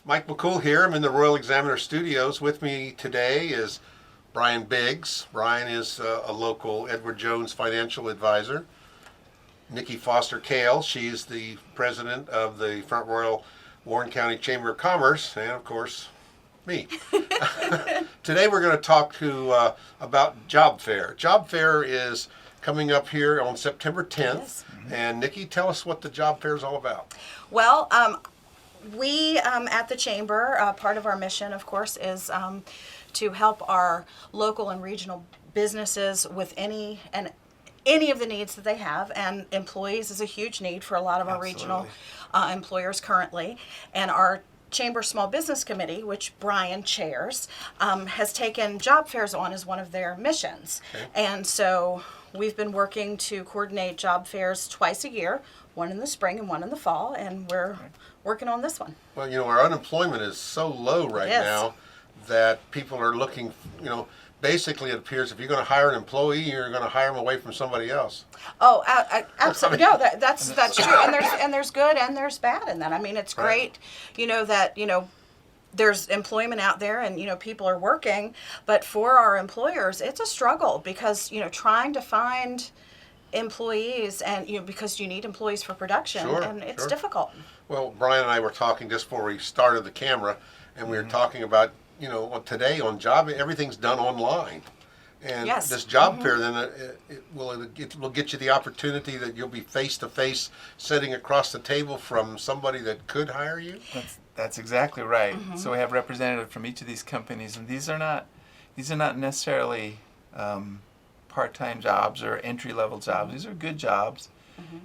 Mike McCool here. I'm in the Royal Examiner Studios. With me today is Brian Biggs. Brian is a local Edward Jones financial advisor. Nikki Foster Kale, she's the president of the Front Royal Warren County Chamber of Commerce, and of course, me. Today we're going to talk about Job Fair. Job Fair is coming up here on September 10th. Yes. And Nikki, tell us what the Job Fair is all about. Well, we at the Chamber, part of our mission, of course, is to help our local and regional businesses with any of the needs that they have, and employees is a huge need for a lot of our regional employers currently. And our Chamber Small Business Committee, which Brian chairs, has taken job fairs on as one of their missions. Okay. And so we've been working to coordinate job fairs twice a year, one in the spring and one in the fall, and we're working on this one. Well, our unemployment is so low right now that people are looking, basically it appears if you're going to hire an employee, you're going to hire them away from somebody else. Oh, absolutely. No, that's true. And there's good and there's bad in that. I mean, it's great, that, there's employment out there and, people are working, but for our employers, it's a struggle because, trying to find employees and, because you need employees for production and it's difficult. Well, Brian and I were talking just before we started the camera, and we were talking about, today on job, everything's done online. And this job fair, then it will get you the opportunity that you'll be face to face, sitting across the table from somebody that could hire you. That's exactly right. So we have representatives from each of these companies, and these are not necessarily part-time jobs or entry-level jobs. These are good jobs,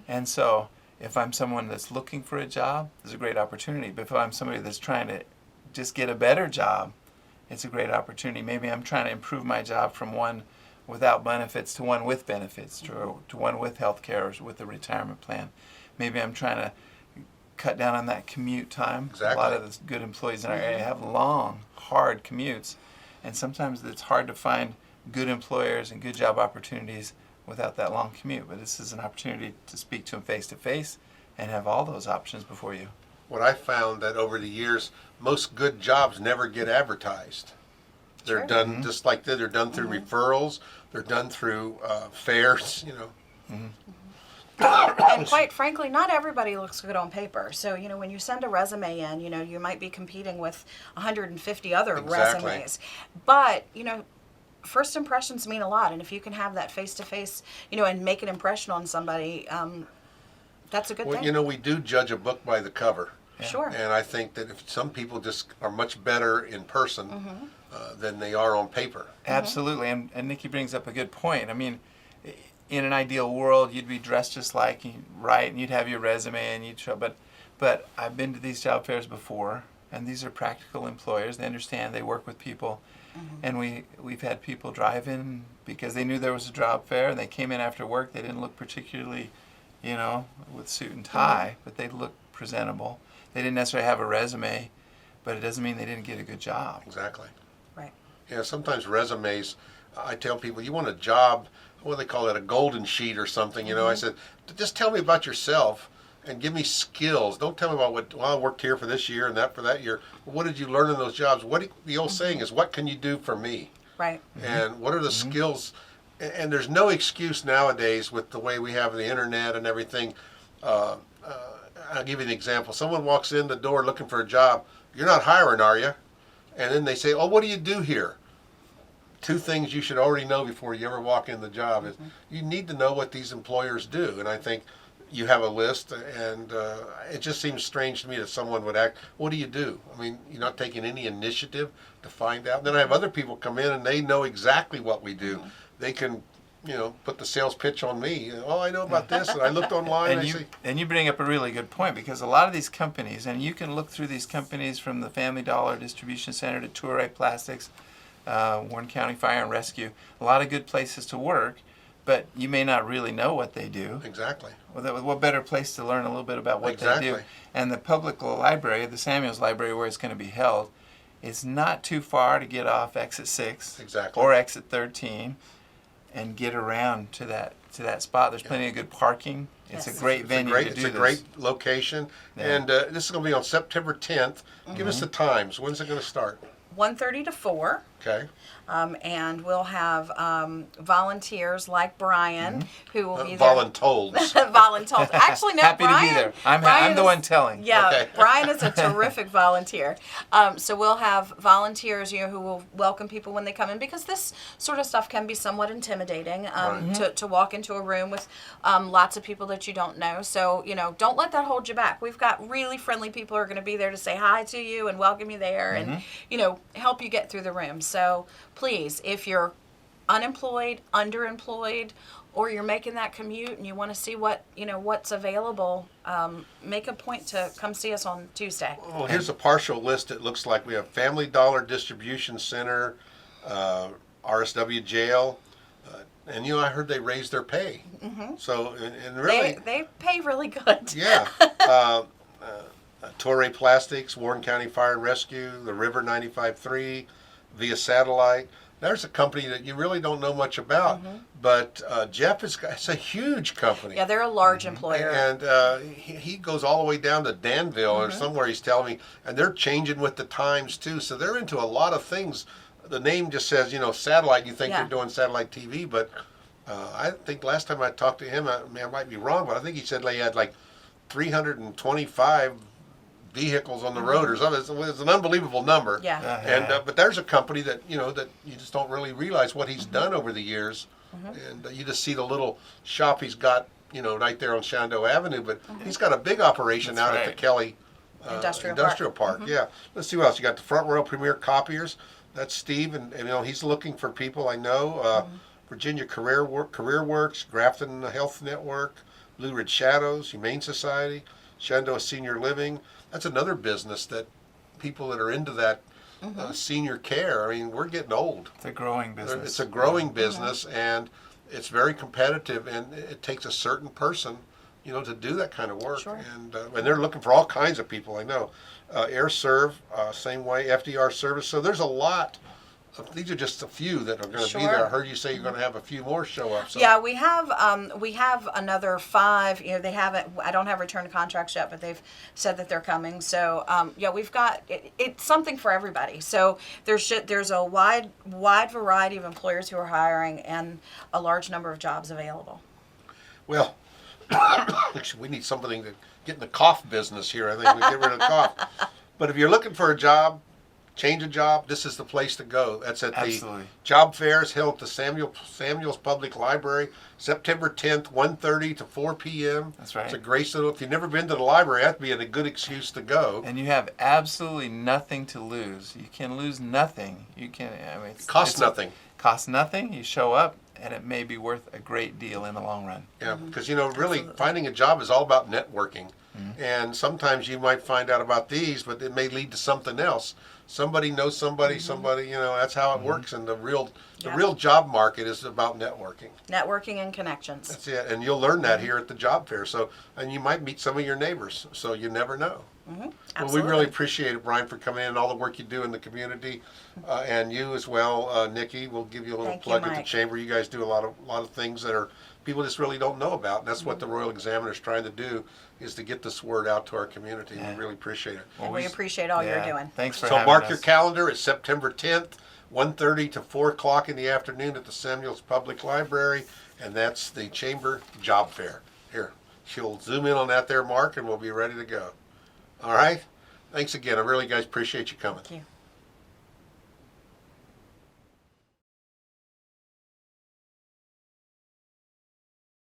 and so if I'm someone that's looking for a job, there's a great opportunity. But if I'm somebody that's trying to just get a better job, it's a great opportunity. Maybe I'm trying to improve my job from one without benefits to one with benefits, to one with health care or with a retirement plan. Maybe I'm trying to cut down on that commute time. Exactly. A lot of the good employees in our area have long, hard commutes, and sometimes it's hard to find good employers and good job opportunities without that long commute. But this is an opportunity to speak to them face to face and have all those options before you. What I found that over the years, most good jobs never get advertised. They're done just like that. They're done through referrals. They're done through fairs. And quite frankly, not everybody looks good on paper. So, when you send a resume in, you might be competing with 150 other resumes. But, first impressions mean a lot. And if you can have that face-to-face, and make an impression on somebody, that's a good thing. Well, we do judge a book by the cover. Yeah. Sure. And I think that if some people just are much better in person than they are on paper. Absolutely. And Nikki brings up a good point. I mean, in an ideal world, you'd be dressed just like and you'd have your resume and you'd show. But I've been to these job fairs before, and these are practical employers. They understand. They work with people, and we've had people drive in because they knew there was a job fair, and they came in after work. They didn't look particularly, with suit and tie, but they looked presentable. They didn't necessarily have a resume, but it doesn't mean they didn't get a good job. Exactly. Right. Yeah, sometimes resumes, I tell people, you want a job, what do they call it, a golden sheet or something, I said, just tell me about yourself and give me skills. Don't tell me about I worked here for this year and that for that year. What did you learn in those jobs? The old saying is, what can you do for me? Right. And what are the skills? And there's no excuse nowadays with the way we have the internet and everything. I'll give you an example. Someone walks in the door looking for a job. You're not hiring, are you? And then they say, oh, what do you do here? Two things you should already know before you ever walk in the job is you need to know what these employers do. And I think you have a list, and it just seems strange to me that someone would act, what do you do? I mean, you're not taking any initiative to find out. Then I have other people come in and they know exactly what we do. They can put the sales pitch on me. Oh, I know about this, and I looked online. And you bring up a really good point, because a lot of these companies, and you can look through these companies from the Family Dollar Distribution Center to Toray Plastics, Warren County Fire and Rescue, a lot of good places to work, but you may not really know what they do. Exactly. Well, what better place to learn a little bit about what they do? And the public library, the Samuels Library, where it's going to be held, is not too far to get off exit 6 or exit 13. and get around to that spot. There's plenty of good parking. It's Yes. a great venue to do It's this. a great location. Yeah. And this is going to be on September 10th. Give us the times. When's it going to start? 1:30 to 4. Okay. And we'll have volunteers like Brian, who will be there. Voluntold. Voluntold. Actually, no, Happy Brian. to be there. I'm Brian the is- one telling. Yeah, Okay. Brian is a terrific volunteer. So we'll have volunteers, who will welcome people when they come in, because this sort of stuff can be somewhat intimidating Right. to walk into a room with lots of people that you don't know. So don't let that hold you back. We've got really friendly people who are going to be there to say hi to you and welcome you there, and help you get through the room. So please, if you're unemployed, underemployed, or you're making that commute and you want to see what's available, make a point to come see us on Tuesday. Well, here's a partial list. It looks like we have Family Dollar Distribution Center, RSW Jail, and I heard they raised their pay. Mm-hmm. So, and really, They pay really good. yeah. Toray Plastics, Warren County Fire and Rescue, the River 95.3, via satellite. There's a company that you really don't know much about, but Jeff it's a huge company. Yeah, they're a large employer. And he goes all the way down to Danville or somewhere, he's telling me, and they're changing with the times too. So they're into a lot of things. The name just says, satellite. You think Yeah. they're doing satellite TV, but I think last time I talked to him, I might be wrong, but I think he said they had like 325 vehicles on the road or something. It's an unbelievable number. Yeah. And but there's a company that that you just don't really realize what he's done over the years, and you just see the little shop he's got, right there on Shenandoah Avenue. But he's got a big operation That's out at right. the Kelly Industrial Park. Yeah. Let's see what else you got. The Front Row Premier Copiers. That's Steve, and he's looking for people. I know Virginia Career Works, Grafton Health Network, Blue Ridge Shadows, Humane Society, Shenandoah Senior Living. That's another business that people that are into that senior care. I mean, we're getting old. It's a growing business. It's a growing business, and it's very competitive, and it takes a certain person, to do that kind of work. Sure. And they're looking for all kinds of people. I know, Air Serve, same way, FDR Service. So there's a lot. These are just a few that are going to be Sure. there. I heard you say you're going to have a few more show up. So. Yeah, we have another 5. They haven't. I don't have return contracts yet, but they've said that they're coming. So we've got it's something for everybody. So there's a wide variety of employers who are hiring and a large number of jobs available. Well, we need something to get in the cough business here. I think we get rid of the cough. But if you're looking for a job, change a job, this is the place to go. That's at Absolutely. the job fairs held at the Samuel's Public Library, September 10th, 1:30 to 4 p.m. That's right. It's a great little. If you've never been to the library, that'd be a good excuse to go. And you have absolutely nothing to lose. You can lose nothing. You can. It Costs nothing. Costs nothing. You show up, and it may be worth a great deal in the long run. Yeah, because really finding a job is all about networking. And sometimes you might find out about these, but it may lead to something else. Somebody knows somebody, that's how it works. And the real job market is about networking. Networking and connections. That's it. And you'll learn that here at the job fair. So, and you might meet some of your neighbors. So you never know. Well, we really appreciate it, Brian, for coming in and all the work you do in the community, and you as well, Nikki. We'll give you a little Thank you, plug at the Mike. chamber. You guys do a lot of things that are people just really don't know about, and that's what the Royal Examiner is trying to do, is to get this word out to our community. Yeah. We really appreciate it. And we appreciate all you're doing. Thanks for So having mark us. your calendar. It's September 10th, 1:30 to 4 o'clock in the afternoon at the Samuel's Public Library, and that's the Chamber Job Fair. Here, she'll zoom in on that there, Mark, and we'll be ready to go. All right? Thanks again. I really, guys, appreciate you coming. Thank you.